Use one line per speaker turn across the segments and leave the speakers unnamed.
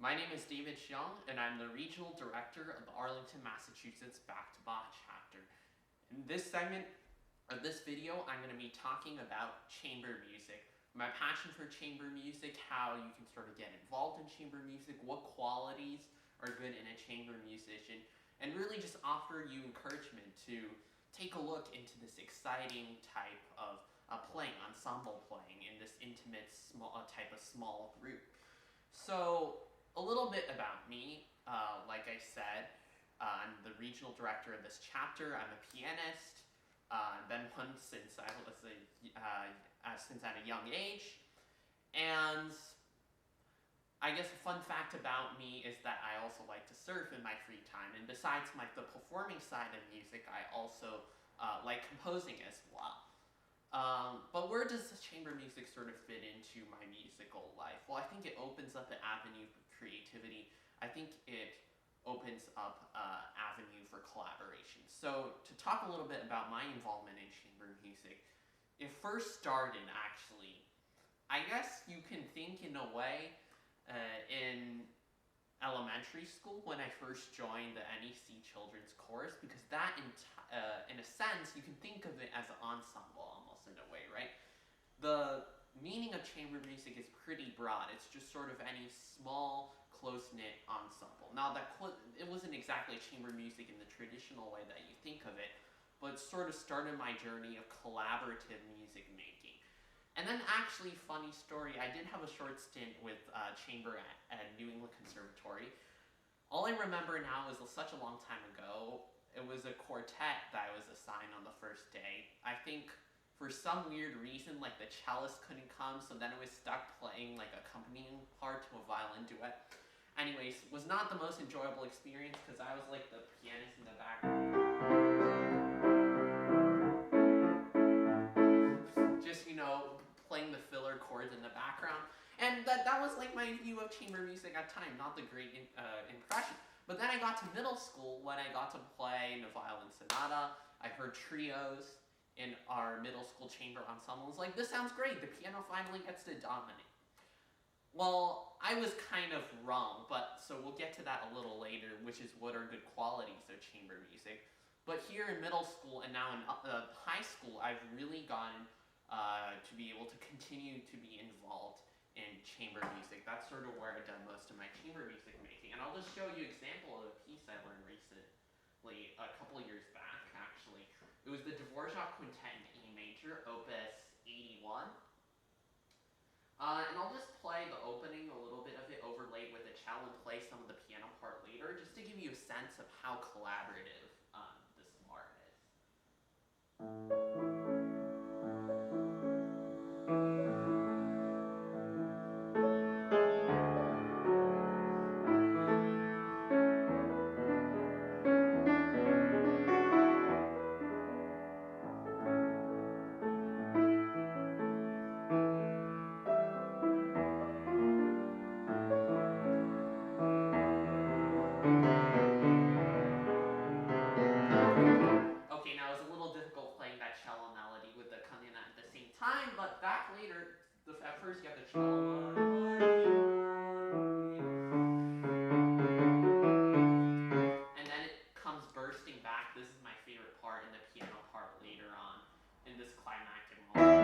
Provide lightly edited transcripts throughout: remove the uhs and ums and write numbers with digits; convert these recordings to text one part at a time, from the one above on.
My name is David Xiong, and I'm the Regional Director of the Arlington, Massachusetts Back to Ba chapter. In this segment of this video, I'm going to be talking about chamber music, my passion for chamber music, how you can sort of get involved in chamber music, what qualities are good in a chamber musician, and really just offer you encouragement to take a look into this exciting type of playing, ensemble playing, in this intimate type of small group. So a little bit about me, like I said, I'm the regional director of this chapter. I'm a pianist. Been one since I was since at a young age, and I guess a fun fact about me is that I also like to surf in my free time. And besides the performing side of music, I also like composing as well. But where does this chamber music sort of fit into my musical life? Well, I think it opens up an avenue for creativity. I think it opens up an avenue for collaboration. So to talk a little bit about my involvement in chamber music, it first started actually, I guess you can think in a way, in elementary school when I first joined the NEC Children's Chorus, because that in a sense, you can think of it as an ensemble almost in a way, right? The meaning of chamber music is pretty broad. It's just sort of any small, close-knit ensemble. Now, it wasn't exactly chamber music in the traditional way that you think of it, but it sort of started my journey of collaborative music making. And then actually, funny story, I did have a short stint with chamber at New England Conservatory. All I remember now is such a long time ago, it was a quartet that I was assigned on the first day. I think for some weird reason, the cellist couldn't come, so then I was stuck playing accompanying part to a violin duet. Anyways, was not the most enjoyable experience because I was the pianist in the background. Just, playing the filler chords in the background. And that was my view of chamber music at the time, not the great impression. But then I got to middle school when I got to play the violin sonata. I heard trios in our middle school chamber ensemble. I was like, this sounds great. The piano finally gets to dominate. Well, I was kind of wrong, so we'll get to that a little later, which is what are good qualities of chamber music. But here in middle school and now in high school, I've really gotten to be able to continue to be involved in chamber music. That's sort of where I've done most of my chamber music making. And I'll just show you an example of a piece I learned recently, a couple years back, actually. It was the Dvorak Quintet in E major, Opus 81. And I'll just play the opening, a little bit of it overlaid with a cello, and play some of the piano part later, just to give you a sense of how collaborative this part is. Okay, now it's a little difficult playing that cello melody with the accompaniment at the same time, but back later, at first you have the cello, and then it comes bursting back. This is my favorite part, and the piano part later on in this climactic moment.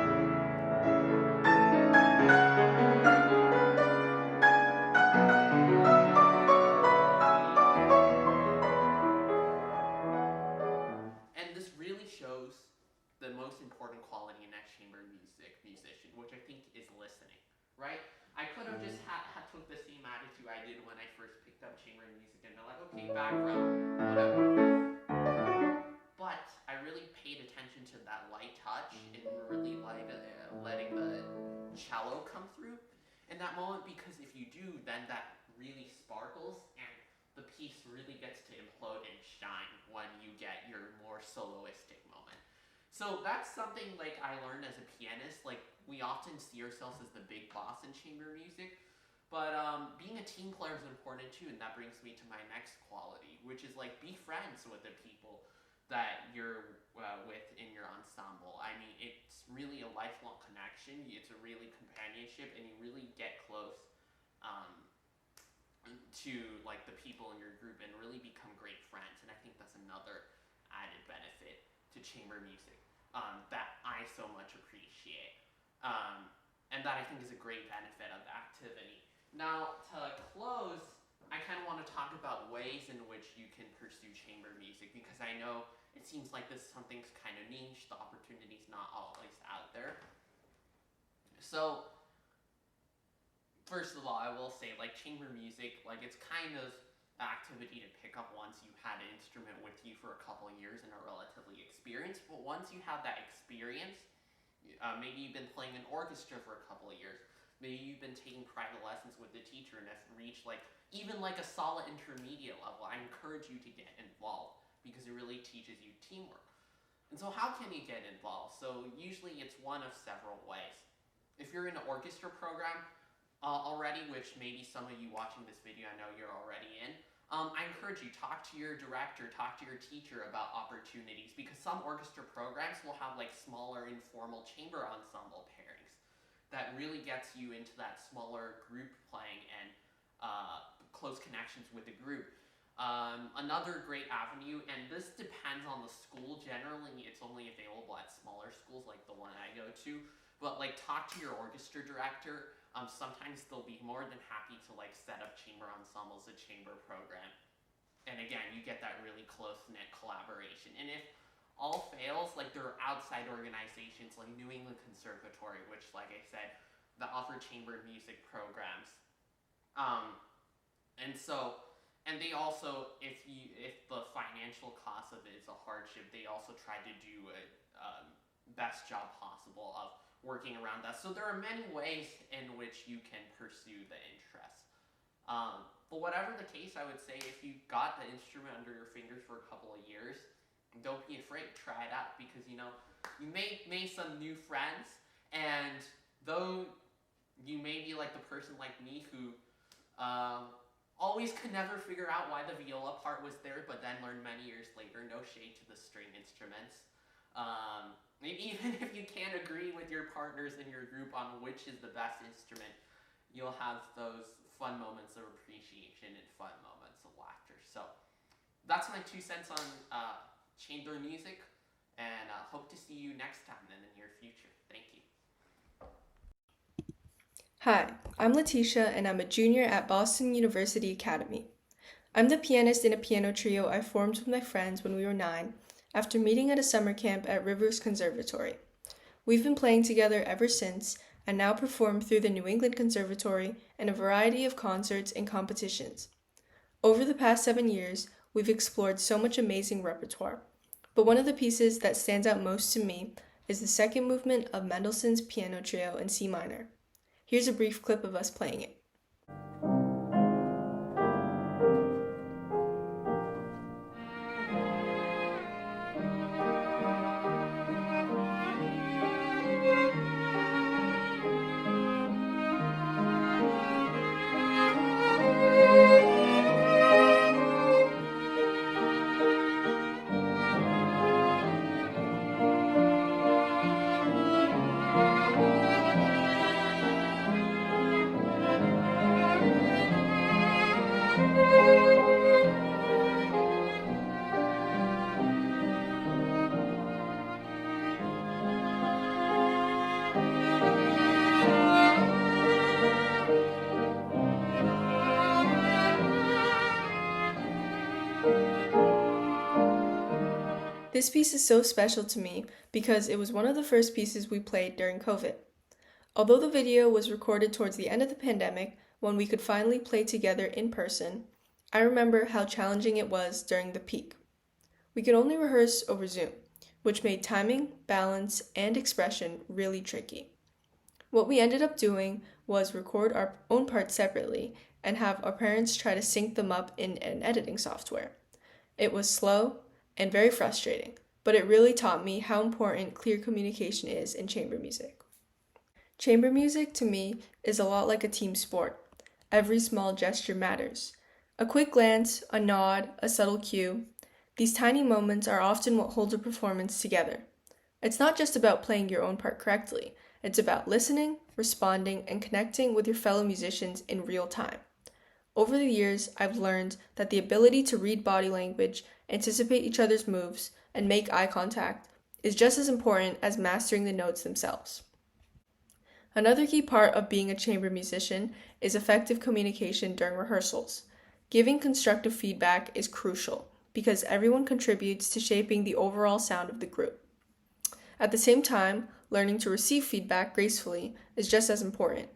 And this really shows the most important quality in that chamber musician, which I think is listening, right? I could have just took the same attitude I did when I first picked up chamber music and been like, okay, background, whatever. But I really paid attention to that light touch and really letting the cello come through in that moment, because if you do, then that really sparkles and the piece really gets to implode and shine when you get your more soloistic moment. So that's something I learned as a pianist. We often see ourselves as the big boss in chamber music, but being a team player is important too, and that brings me to my next quality, which is be friends with the people that you're with in your ensemble. I mean, it's really a lifelong connection. It's a really companionship, and you really get close to like the people in your group and really become great friends. And I think that's another added benefit to chamber music that I so much appreciate. And that I think is a great benefit of the activity. Now, to close, I kind of want to talk about ways in which you can pursue chamber music, because I know it seems like this something's kind of niche, the opportunity's not always out there. So, first of all, I will say, like, chamber music, like, it's kind of the activity to pick up once you've had an instrument with you for a couple of years and are relatively experienced. But once you have that experience, maybe you've been playing an orchestra for a couple of years. Maybe you've been taking private lessons with the teacher and have reached like even like a solid intermediate level. I encourage you to get involved because it really teaches you teamwork. And so how can you get involved? So usually it's one of several ways. If you're in an orchestra program already, which maybe some of you watching this video I know you're already in, I encourage you, talk to your director, talk to your teacher about opportunities, because some orchestra programs will have like smaller informal chamber ensemble pairings that really gets you into that smaller group playing and close connections with the group. Another great avenue, and this depends on the school, generally it's only available at smaller schools like the one I go to, but like talk to your orchestra director. Sometimes they'll be more than happy to like set up chamber ensembles, a chamber program. And again, you get that really close-knit collaboration. And if all fails, like there are outside organizations like New England Conservatory, which like I said, that offer chamber music programs. And they also, if the financial cost of it is a hardship, they also try to do a best job possible of working around that. So there are many ways in which you can pursue the interest. But whatever the case, I would say if you got the instrument under your fingers for a couple of years, don't be afraid, try it out, because you know, you may make some new friends, and though you may be like the person like me who always could never figure out why the viola part was there, but then learned many years later, no shade to the string instruments. Even if you can't agree with your partners in your group on which is the best instrument, you'll have those fun moments of appreciation and fun moments of laughter. So that's my 2 cents on chamber music, and hope to see you next time in the near future. Thank you.
Hi, I'm Letitia, and I'm a junior at Boston University Academy. I'm the pianist in a piano trio I formed with my friends when we were 9, after meeting at a summer camp at Rivers Conservatory. We've been playing together ever since, and now perform through the New England Conservatory and a variety of concerts and competitions. Over the past 7 years, we've explored so much amazing repertoire, but one of the pieces that stands out most to me is the second movement of Mendelssohn's Piano Trio in C minor. Here's a brief clip of us playing it. This piece is so special to me because it was one of the first pieces we played during COVID. Although the video was recorded towards the end of the pandemic, when we could finally play together in person, I remember how challenging it was during the peak. We could only rehearse over Zoom, which made timing, balance, and expression really tricky. What we ended up doing was record our own parts separately and have our parents try to sync them up in an editing software. It was slow and very frustrating, but it really taught me how important clear communication is in chamber music. Chamber music, to me, is a lot like a team sport. Every small gesture matters. A quick glance, a nod, a subtle cue. These tiny moments are often what holds a performance together. It's not just about playing your own part correctly. It's about listening, responding, and connecting with your fellow musicians in real time. Over the years, I've learned that the ability to read body language, anticipate each other's moves, and make eye contact is just as important as mastering the notes themselves. Another key part of being a chamber musician is effective communication during rehearsals. Giving constructive feedback is crucial because everyone contributes to shaping the overall sound of the group. At the same time, learning to receive feedback gracefully is just as important.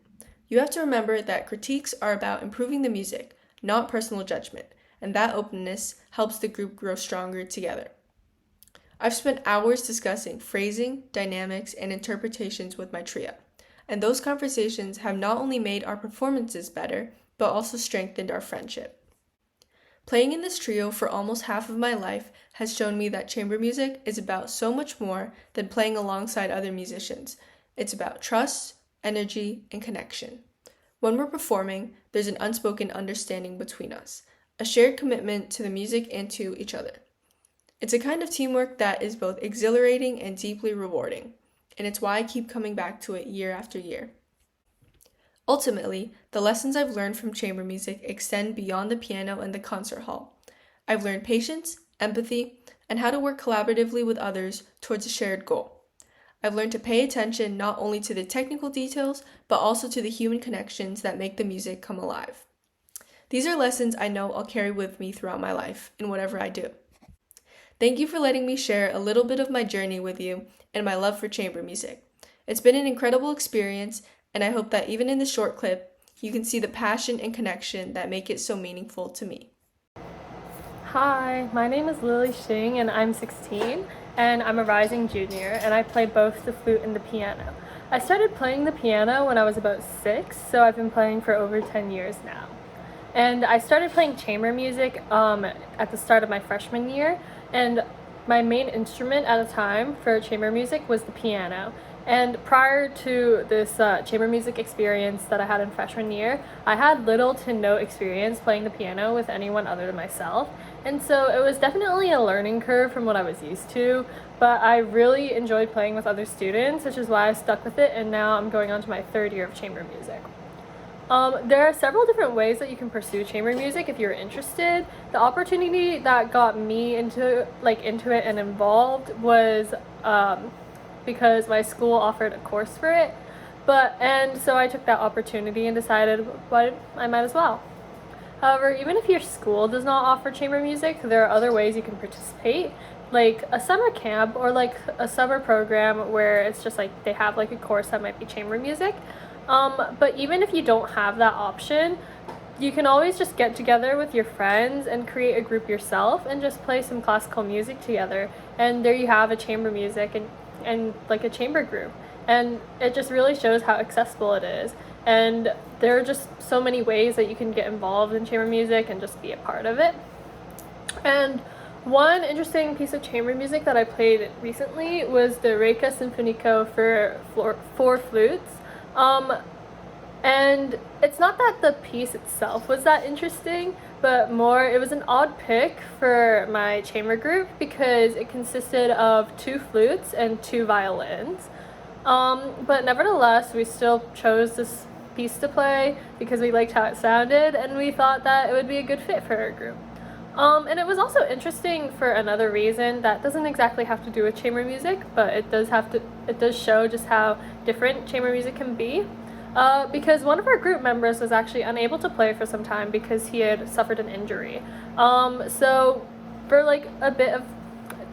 You have to remember that critiques are about improving the music, not personal judgment, and that openness helps the group grow stronger together. I've spent hours discussing phrasing, dynamics, and interpretations with my trio, and those conversations have not only made our performances better, but also strengthened our friendship. Playing in this trio for almost half of my life has shown me that chamber music is about so much more than playing alongside other musicians. It's about trust, energy, and connection. When we're performing, there's an unspoken understanding between us, a shared commitment to the music and to each other. It's a kind of teamwork that is both exhilarating and deeply rewarding, and it's why I keep coming back to it year after year. Ultimately, the lessons I've learned from chamber music extend beyond the piano and the concert hall. I've learned patience, empathy, and how to work collaboratively with others towards a shared goal. I've learned to pay attention not only to the technical details, but also to the human connections that make the music come alive. These are lessons I know I'll carry with me throughout my life in whatever I do. Thank you for letting me share a little bit of my journey with you and my love for chamber music. It's been an incredible experience, and I hope that even in this short clip, you can see the passion and connection that make it so meaningful to me.
Hi, my name is Lily Xing and I'm 16 and I'm a rising junior and I play both the flute and the piano. I started playing the piano when I was about 6, so I've been playing for over 10 years now. And I started playing chamber music at the start of my freshman year, and my main instrument at the time for chamber music was the piano. And prior to this chamber music experience that I had in freshman year, I had little to no experience playing the piano with anyone other than myself. And so it was definitely a learning curve from what I was used to, but I really enjoyed playing with other students, which is why I stuck with it, and now I'm going on to my 3rd year of chamber music. There are several different ways that you can pursue chamber music if you're interested. The opportunity that got me into it and involved was because my school offered a course for it, and so I took that opportunity and decided I might as well. However, even if your school does not offer chamber music, there are other ways you can participate, like a summer camp or like a summer program where it's just like they have like a course that might be chamber music. But even if you don't have that option, you can always just get together with your friends and create a group yourself and just play some classical music together, and there you have a chamber music and like a chamber group, and it just really shows how accessible it is. And there are just so many ways that you can get involved in chamber music and just be a part of it. And one interesting piece of chamber music that I played recently was the Reca Sinfonico for 4 flutes. And it's not that the piece itself was that interesting, but more it was an odd pick for my chamber group because it consisted of 2 flutes and 2 violins. But nevertheless, we still chose this piece to play because we liked how it sounded and we thought that it would be a good fit for our group. And it was also interesting for another reason that doesn't exactly have to do with chamber music, but it does show just how different chamber music can be. Because one of our group members was actually unable to play for some time because he had suffered an injury. So for like a bit of,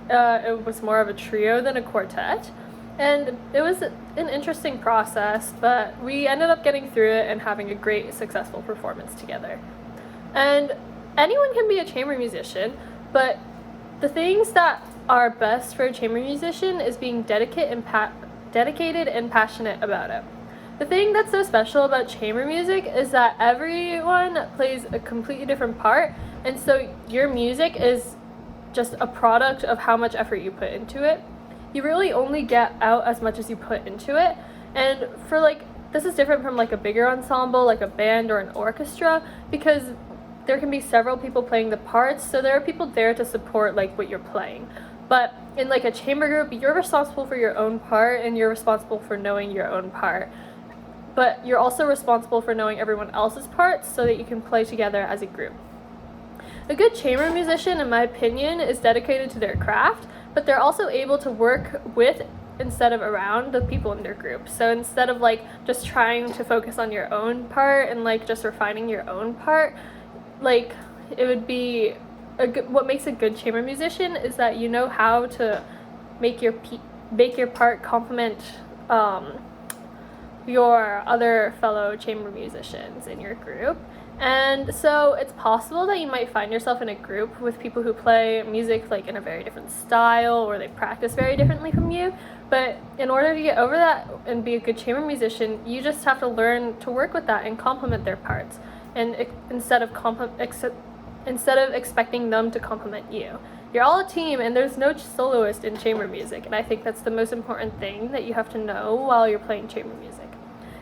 it was more of a trio than a quartet. And it was an interesting process, but we ended up getting through it and having a great, successful performance together. And anyone can be a chamber musician, but the things that are best for a chamber musician is being dedicated and passionate about it. The thing that's so special about chamber music is that everyone plays a completely different part, and so your music is just a product of how much effort you put into it. You really only get out as much as you put into it, and for this is different from like a bigger ensemble, like a band or an orchestra, because there can be several people playing the parts, so there are people there to support like what you're playing. But in like a chamber group, you're responsible for your own part and you're responsible for knowing your own part. but you're also responsible for knowing everyone else's parts so that you can play together as a group. A good chamber musician, in my opinion, is dedicated to their craft, but they're also able to work with instead of around the people in their group. So instead of like just trying to focus on your own part and like just refining your own part, like it would be what makes a good chamber musician is that you know how to make your part complement your other fellow chamber musicians in your group. And so it's possible that you might find yourself in a group with people who play music like in a very different style, or they practice very differently from you. But in order to get over that and be a good chamber musician, you just have to learn to work with that and complement their parts, and instead of expecting them to complement you. You're all a team, and there's no soloist in chamber music, and I think that's the most important thing that you have to know while you're playing chamber music.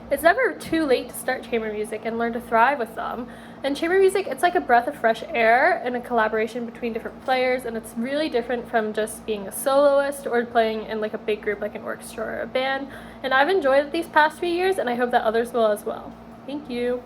It's never too late to start chamber music and learn to thrive with them. And chamber music, it's like a breath of fresh air and a collaboration between different players, and it's really different from just being a soloist or playing in like a big group like an orchestra or a band. And I've enjoyed it these past few years, and I hope that others will as well. Thank you.